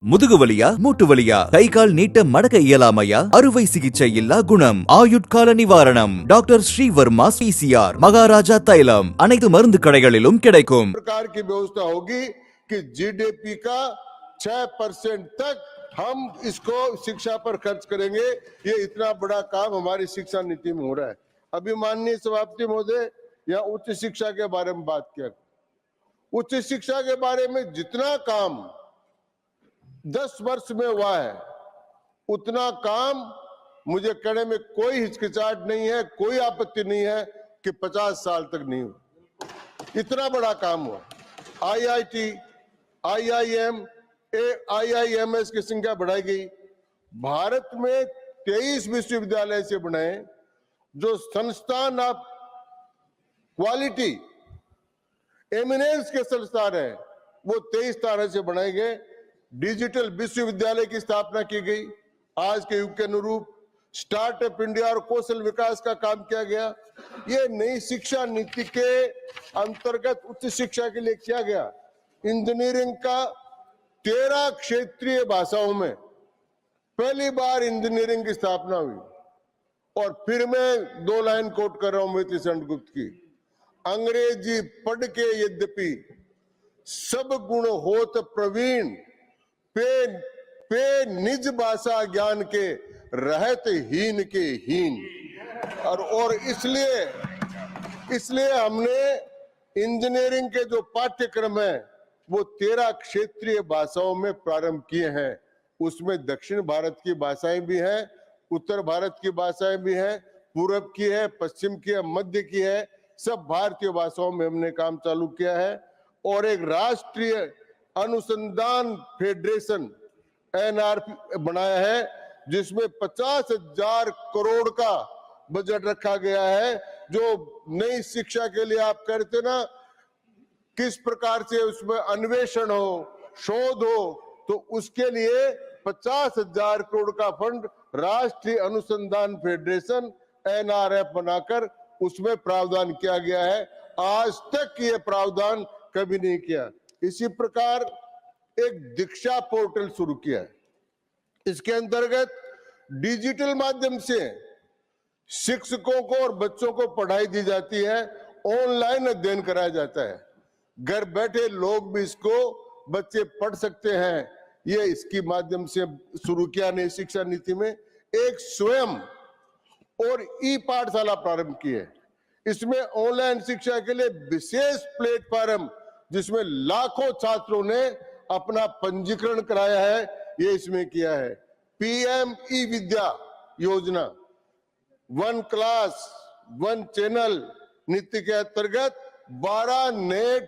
முதுகு வலியா மூட்டு வலியா கை கால் நீட்ட மடக்க இயலாமையா அறுவை சிகிச்சை இல்லா குணம் ஆயுட்கால நிவாரணம் டாக்டர் ஸ்ரீவர்மா PCR மகாராஜா தைலம் அனைத்து மருந்து கடைகளிலும் கிடைக்கும் प्रकार की व्यवस्था होगी कि जीडीपी का 6% तक हम इसको शिक्षा पर खर्च करेंगे। ये इतना बड़ा काम हमारी शिक्षा नीति में हो रहा है। अभी माननीय सभापति महोदय यहाँ उच्च शिक्षा के बारे में बात किया। उच्च शिक्षा के बारे में जितना काम 10 वर्ष में हुआ है उतना काम मुझे कहने में कोई हिचकिचाहट नहीं है, कोई आपत्ति नहीं है कि 50 साल तक नहीं हुआ। इतना बड़ा काम हुआ। IIT, IIM, IIMS की संख्या बढ़ाई गई। भारत में 23 विश्वविद्यालय से बने जो संस्थान ऑफ क्वालिटी एमिनेंस के संस्थान है वो 23 तरह से बनाए गए। डिजिटल विश्वविद्यालय की स्थापना की गई। आज के युग के अनुरूप स्टार्टअप इंडिया और कौशल विकास का काम किया गया। ये नई शिक्षा नीति के अंतर्गत उच्च शिक्षा के लिए किया गया। इंजीनियरिंग का 13 क्षेत्रीय भाषाओं में पहली बार इंजीनियरिंग की स्थापना हुई। और फिर मैं 2 लाइन कोट कर रहा हूं मोती सेनगुप्त की। अंग्रेजी पढ़ के यद्यपि सब गुण होत प्रवीण पे निज भाषा ज्ञान के रहत हीन के हीन। और इसलिए हमने इंजीनियरिंग के जो पाठ्यक्रम है वो 13 क्षेत्रीय भाषाओं में प्रारंभ किए हैं। उसमें दक्षिण भारत की भाषाएं भी हैं, उत्तर भारत की भाषाएं भी हैं, पूर्व की है, पश्चिम की है, मध्य की है। सब भारतीय भाषाओं में हमने काम चालू किया है। और एक राष्ट्रीय अनुसंधान फेडरेशन NRF बनाया है जिसमें 50,000 करोड़ का बजट रखा गया है। जो नई शिक्षा के लिए आप कहते ना किस प्रकार से उसमें अन्वेषण हो, शोध हो, तो उसके लिए 50,000 करोड़ का फंड राष्ट्रीय अनुसंधान फेडरेशन NRF बनाकर उसमें प्रावधान किया गया है। आज तक ये प्रावधान कभी नहीं किया। इसी प्रकार एक दीक्षा पोर्टल शुरू किया है। इसके अंतर्गत डिजिटल माध्यम से शिक्षकों को और बच्चों को पढ़ाई दी जाती है, ऑनलाइन अध्ययन कराया जाता है। घर बैठे लोग भी इसको बच्चे पढ़ सकते हैं। ये इसकी माध्यम से शुरू किया नई शिक्षा नीति में। एक स्वयं और ई पाठशाला प्रारंभ की है। इसमें ऑनलाइन शिक्षा के लिए विशेष प्लेटफॉर्म जिसमें लाखों छात्रों ने अपना पंजीकरण कराया है, ये इसमें किया है। PM ई विद्या योजना 1 क्लास 1 चैनल नीति के अंतर्गत 12 नए